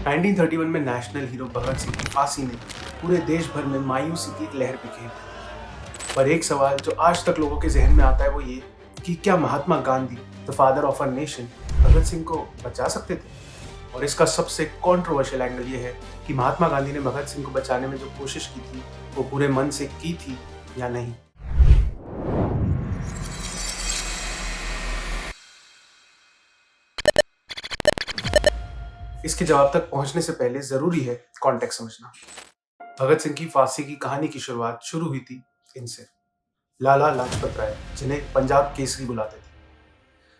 1931 में national hero Bhagat Singh की फांसी ने पूरे देश भर में मायूसी की एक लहर बिखेर दी। पर एक सवाल जो आज तक लोगों के जहन में आता है वो ये कि क्या Mahatma Gandhi, the father of our nation, Bhagat Singh को बचा सकते थे? और इसका सबसे कंट्रोवर्शियल एंगल ये है कि महात्मा गांधी ने भगत सिंह को बचाने में जो कोशिश की थी वो पूरे मन से की थी या नहीं। इसके जवाब तक पहुंचने से पहले जरूरी है कॉन्टेक्स्ट समझना। भगत सिंह की फांसी की कहानी की शुरुआत शुरू हुई थी इनसे, लाला लाजपत राय, जिन्हें पंजाब केसरी बुलाते थे।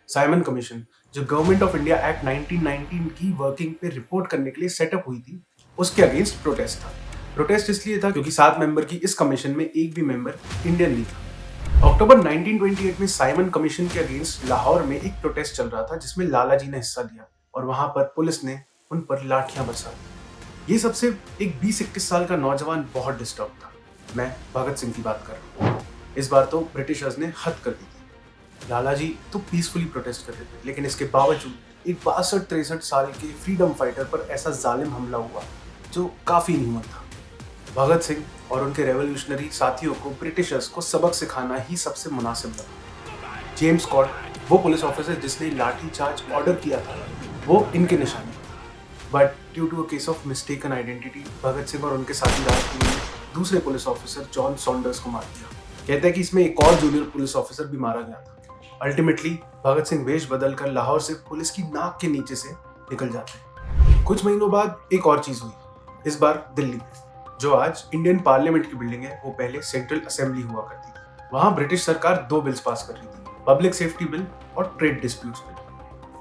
साइमन कमीशन, जो गवर्नमेंट ऑफ इंडिया एक्ट 1919 की वर्किंग पे रिपोर्ट करने के लिए सेटअप हुई थी, उसके अगेंस्ट प्रोटेस्ट था। प्रोटेस्ट इसलिए था क्योंकि 7 मेंबर की इस कमीशन में एक भी मेंबर इंडियन नहीं था। अक्टूबर 1928 में साइमन कमीशन के अगेंस्ट लाहौर में एक प्रोटेस्ट चल रहा था जिसमें लाला जी ने हिस्सा लिया और वहां पर पुलिस ने उन पर लाठियां बरसा दी। ये सबसे एक 20-21 साल का नौजवान बहुत डिस्टर्ब था। मैं भगत सिंह की बात कर रहा हूँ। इस बार तो ब्रिटिशर्स ने हद कर दी थी। लाला जी तो पीसफुली प्रोटेस्ट करते थे, लेकिन इसके बावजूद एक 62-63 साल के फ्रीडम फाइटर पर ऐसा जालिम हमला हुआ जो काफी न्यूनतम था। भगत सिंह और उनके रेवोल्यूशनरी साथियों को ब्रिटिशर्स को सबक सिखाना ही सबसे मुनासिब लगा। जेम्स स्कॉट, वो पुलिस ऑफिसर जिसने लाठीचार्ज ऑर्डर किया था, वो इनके निशाने थे। But due to a case of mistaken identity, Bhagat Singh और उनके साथीदार ने दूसरे पुलिस ऑफिसर जॉन सॉन्डर्स को मार दिया। कहते हैं कि इसमें एक और जूनियर पुलिस ऑफिसर भी मारा गया था। अल्टीमेटली भगत सिंह वेश बदलकर लाहौर से पुलिस की नाक के नीचे से निकल जाते हैं। कुछ महीनों बाद एक और चीज हुई, इस बार दिल्ली में। जो आज इंडियन पार्लियामेंट की बिल्डिंग है, वो पहले सेंट्रल असेंबली हुआ करती थी। वहां ब्रिटिश सरकार 2 बिल्स पास कर रही थी, पब्लिक सेफ्टी बिल और ट्रेड डिस्प्यूट्स बिल।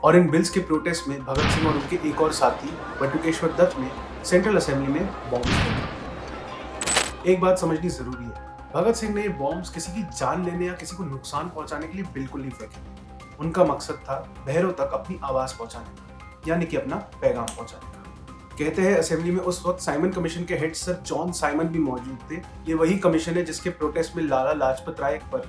और इन बिल्स के प्रोटेस्ट में भगत सिंह और उनके एक और साथी बटुकेश्वर दत्त ने सेंट्रल असेंबली में बॉम्ब फेंके। एक बात समझनी जरूरी है, भगत सिंह ने ये बॉम्ब्स किसी की जान लेने या किसी को नुकसान पहुंचाने के लिए बिल्कुल नहीं फेंके। उनका मकसद था बहरों तक अपनी आवाज पहुंचाने का, यानी कि अपना पैगाम पहुंचाने का। कहते हैं असेंबली में उस वक्त साइमन कमीशन के हेड सर जॉन साइमन भी मौजूद थे। ये वही कमीशन है जिसके प्रोटेस्ट में लाला लाजपत राय पर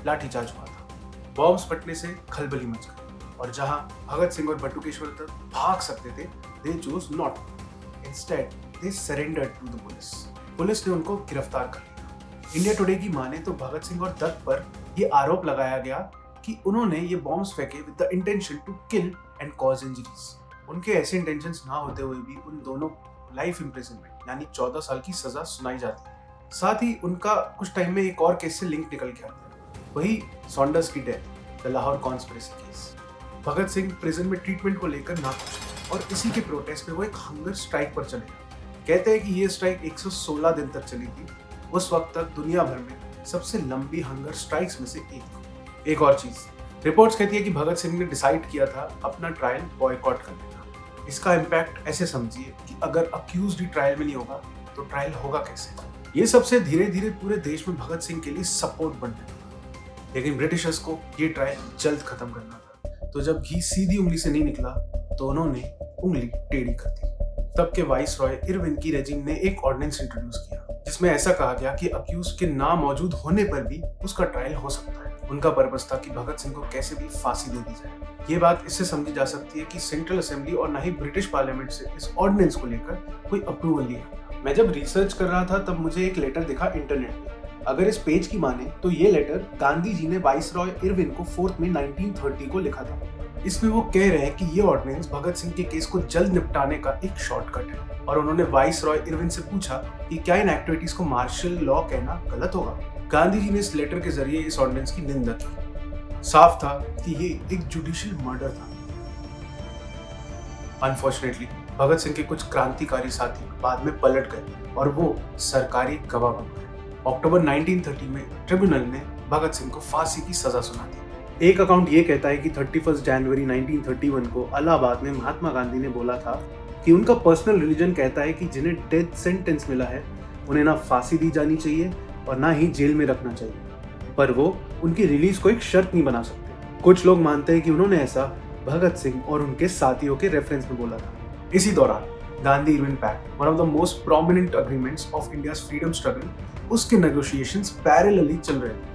लाठीचार्ज हुआ था। बॉम्ब्स फटने से खलबली मच गई और जहां भगत सिंह और बटुकेश्वर दत्त भाग सकते थे, they choose not. Instead they surrendered to the police. Police ने उनको गिरफ्तार कर लिया। इंडिया टुडे की माने तो भगत सिंह और दत्त पर यह आरोप लगाया गया कि उन्होंने ये बॉम्ब्स फेंके with the intention to kill and cause injuries. उनके ऐसे इंटेंशंस ना होते हुए भी उन दोनों लाइफ इम्प्रिजनमेंट यानी 14 साल की सजा सुनाई जाती है। साथ ही उनका कुछ टाइम में एक और केस से लिंक निकल गया, वही सॉन्डर्स की death, the Lahore conspiracy case. Bhagat Singh prison में ट्रीटमेंट को लेकर नाखुश और इसी के प्रोटेस्ट में वो एक हंगर स्ट्राइक पर चले गए। कहते हैं कि ये स्ट्राइक 116 दिन तक चली थी। उस वक्त तक दुनिया भर में सबसे लंबी हंगर स्ट्राइक्स में से एक और चीज, रिपोर्ट्स कहती है कि भगत सिंह ने डिसाइड किया था अपना ट्रायल बॉयकॉट करने का। इसका इम्पैक्ट ऐसे समझिए कि अगर अक्यूज्ड ही ट्रायल में नहीं होगा तो ट्रायल होगा कैसे। ये सबसे धीरे धीरे पूरे देश में भगत सिंह के लिए सपोर्ट बनने लगा। लेकिन ब्रिटिशर्स को ये ट्रायल जल्द खत्म करना था, तो जब घी सीधी उंगली से नहीं निकला तो उन्होंने उंगली टेढ़ी कर दी। तब के वाइस रॉय इरविन की रेजिम ने एक ऑर्डिनेंस इंट्रोड्यूस किया जिसमें ऐसा कहा गया कि अक्यूज के ना मौजूद होने पर भी उसका ट्रायल हो सकता है। उनका पर्पस था कि भगत सिंह को कैसे भी फांसी दे दी जाए। ये बात इससे समझी जा सकती है कि सेंट्रल असेंबली और ना ही ब्रिटिश पार्लियामेंट से इस ऑर्डिनेंस को लेकर कोई अप्रूवल नहीं आया। मैं जब रिसर्च कर रहा था तब मुझे एक लेटर दिखा इंटरनेट पे। अगर इस पेज की माने तो ये लेटर गांधी जी ने वाइस रॉय इरविन को 4 मई 1930 को लिखा था। इसमें वो कह रहे हैं कि ये ऑर्डिनेंस भगत सिंह के केस को जल्द निपटाने का एक शॉर्टकट है और उन्होंने वाइस रॉय इरविन से पूछा कि क्या इन एक्टिविटीज को मार्शल लॉ कहना गलत होगा। गांधी जी ने इस लेटर के जरिए इस ऑर्डिनेंस की निंदा की। साफ था कि ये एक जुडिशियल मर्डर था। अनफॉर्चुनेटली भगत सिंह के कुछ क्रांतिकारी साथी बाद में पलट गए और वो सरकारी गवाह बन गए। अक्टूबर 1930 में ट्रिब्यूनल ने भगत सिंह को फांसी की सजा सुना दी। एक अकाउंट ये कहता है कि 31 जनवरी 1931 को इलाहाबाद में महात्मा गांधी ने बोला था कि उनका पर्सनल रिलीजन कहता है कि जिन्हें डेथ सेंटेंस मिला है उन्हें ना फांसी दी जानी चाहिए और ना ही जेल में रखना चाहिए, पर वो उनकी रिलीज को एक शर्त नहीं बना सकते। कुछ लोग मानते हैं कि उन्होंने ऐसा भगत सिंह और उनके साथियों के रेफरेंस में बोला था। इसी दौरान Gandhi Irwin pact, one of the most prominent agreements of India's freedom struggle, उसके नेगोशिएशंस पैरेलली चल रहे थे।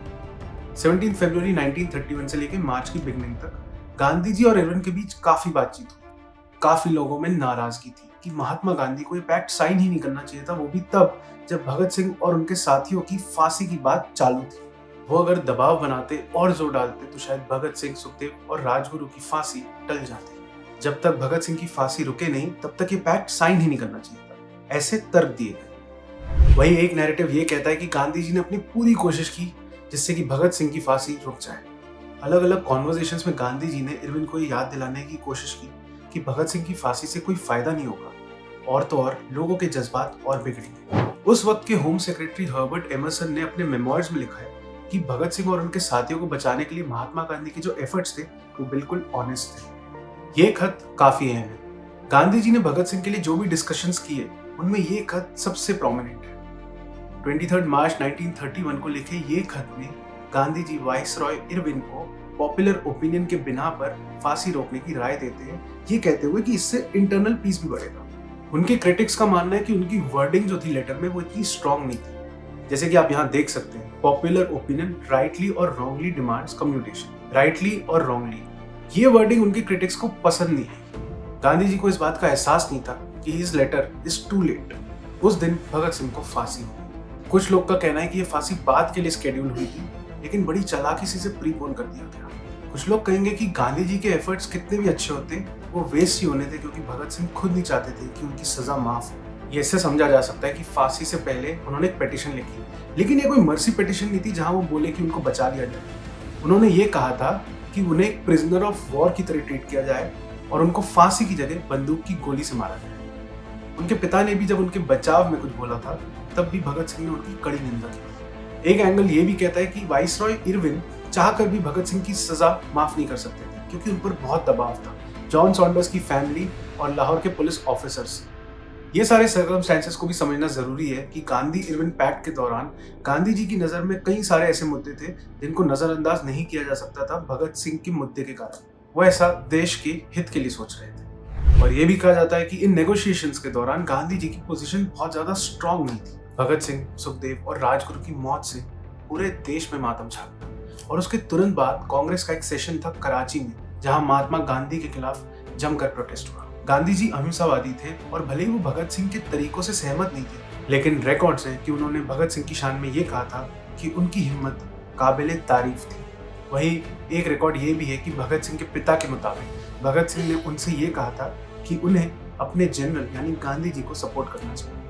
17 फरवरी 1931 से लेकर मार्च की बिगनिंग तक गांधी जी और इरविन के बीच काफी बातचीत हुई। काफी लोगों में नाराजगी थी कि महात्मा गांधी को ये पैक्ट साइन ही नहीं करना चाहिए था, वो भी तब जब भगत सिंह और उनके साथियों की फांसी की बात चालू थी। वो अगर दबाव बनाते और जोर डालते तो शायद भगत सिंह, सुखदेव और राजगुरु की फांसी टल जाती। जब तक भगत सिंह की फांसी रुके नहीं तब तक ये पैक्ट साइन ही नहीं करना चाहिए था, ऐसे तर्क दिए गए। वही एक नैरेटिव ये कहता है कि गांधी जी ने अपनी पूरी कोशिश की जिससे कि भगत सिंह की फांसी रुक जाए। अलग अलग कॉन्वर्सेशंस में गांधी जी ने इरविन को ये याद दिलाने की कोशिश की कि भगत सिंह की फांसी से कोई फायदा नहीं होगा, और तो और लोगों के जज्बात और बिगड़ेंगे। उस वक्त के होम सेक्रेटरी हर्बर्ट एमरसन ने अपने मेमोइर्स में लिखा है कि भगत सिंह और उनके साथियों को बचाने के लिए महात्मा गांधी के जो एफर्ट्स थे वो बिल्कुल ऑनेस्ट थे। ये खत काफी अहम है। गांधी जी ने भगत सिंह के लिए जो भी डिस्कशंस किए उनमें ये खत सबसे प्रोमिनेंट है। 23 मार्च 1931 को लिखे ये खत में गांधी जी वाइसरॉय इरविन को पॉपुलर ओपिनियन के बिना पर फांसी रोकने की राय देते हैं, ये कहते हुए कि इससे इंटरनल पीस भी बढ़ेगा। उनके क्रिटिक्स का मानना है कि उनकी वर्डिंग जो थी लेटर में वो इतनी स्ट्रांग नहीं थी। जैसे कि आप यहाँ देख सकते हैं, पॉपुलर ओपिनियन राइटली और रॉन्गली डिमांड्स कम्युनिकेशन, राइटली और रॉन्गली, ये वर्डिंग उनके क्रिटिक्स को पसंद नहीं है। गांधी जी को इस बात का एहसास नहीं था कि his letter is too late. उस दिन भगत सिंह को फांसी हुई। कुछ लोग का कहना है कि ये फांसी बाद के लिए स्केड्यूल हुई थी, लेकिन बड़ी चालाकी से इसे प्रीपोन कर दिया गया। कुछ लोग कहेंगे कि गांधी जी के एफर्ट्स कितने भी अच्छे होते वो वेस्ट ही होने थे, क्योंकि भगत सिंह खुद नहीं चाहते थे कि उनकी सजा माफ हो। ये इससे समझा जा सकता है कि फांसी से पहले उन्होंने एक पिटीशन लिखी, लेकिन ये कोई मर्सी पिटीशन नहीं थी जहां वो बोले कि उनको बचा लिया जाए। उन्होंने ये कहा था कि उन्हें एक प्रिजनर ऑफ वॉर की तरह ट्रीट किया जाए और उनको फांसी की जगह बंदूक की गोली से मारा जाए। उनके पिता ने भी जब उनके बचाव में कुछ बोला था तब भी भगत सिंह ने उनकी कड़ी निंदा की। एक एंगल ये भी कहता है कि वाइसरॉय इरविन चाहकर भी भगत सिंह की सजा माफ नहीं कर सकते थे, क्योंकि उन पर बहुत दबाव था। जॉन सॉन्डर्स की फैमिली और लाहौर के पुलिस ऑफिसर्स, ये सारे सर्कमस्टेंसेस को भी समझना जरूरी है कि गांधी इरविन पैक्ट के दौरान गांधी जी की नजर में कई सारे ऐसे मुद्दे थे जिनको नजरअंदाज नहीं किया जा सकता था भगत सिंह के मुद्दे के कारण। वो ऐसा देश के हित के लिए सोच रहे थे। और ये भी कहा जाता है कि इन नेगोशिएशंस के दौरान गांधी जी की पोजीशन बहुत ज्यादा स्ट्रांग नहीं थी। भगत सिंह, सुखदेव और राजगुरु की मौत से पूरे देश में मातम छा गया, और उसके तुरंत बाद कांग्रेस का एक सेशन था कराची में, जहां महात्मा गांधी के खिलाफ जमकर प्रोटेस्ट हुआ। गांधी जी अहिंसावादी थे और भले ही वो भगत सिंह के तरीकों से सहमत नहीं थे, लेकिन रिकॉर्ड्स हैं कि उन्होंने भगत सिंह की शान में ये कहा था कि उनकी हिम्मत काबिले तारीफ थी। वहीं एक रिकॉर्ड ये भी है कि भगत सिंह के पिता के मुताबिक भगत सिंह ने उनसे ये कहा था कि उन्हें अपने जनरल यानी गांधी जी को सपोर्ट करना चाहिए,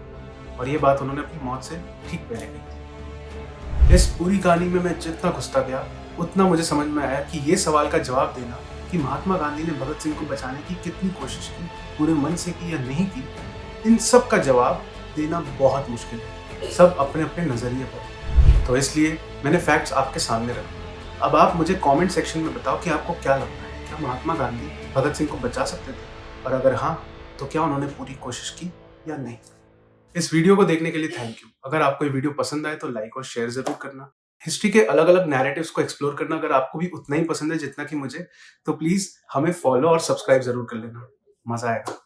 और ये बात उन्होंने अपनी मौत से ठीक पहले कही थी। इस पूरी कहानी में मैं जितना घुसता गया उतना मुझे समझ में आया कि ये सवाल का जवाब देना कि महात्मा गांधी ने भगत सिंह को बचाने की कितनी कोशिश की, पूरे मन से की या नहीं की, इन सब का जवाब देना बहुत मुश्किल है, सब अपने अपने नजरिए पर। तो इसलिए मैंने फैक्ट्स आपके सामने रखे। अब आप मुझे कमेंट सेक्शन में बताओ कि आपको क्या लगता है, क्या महात्मा गांधी भगत सिंह को बचा सकते थे, और अगर हाँ तो क्या उन्होंने पूरी कोशिश की या नहीं। इस वीडियो को देखने के लिए थैंक यू। अगर आपको ये वीडियो पसंद आए तो लाइक और शेयर जरूर करना। हिस्ट्री के अलग अलग नैरेटिव्स को एक्सप्लोर करना अगर आपको भी उतना ही पसंद है जितना कि मुझे, तो प्लीज हमें फॉलो और सब्सक्राइब जरूर कर लेना, मजा आएगा।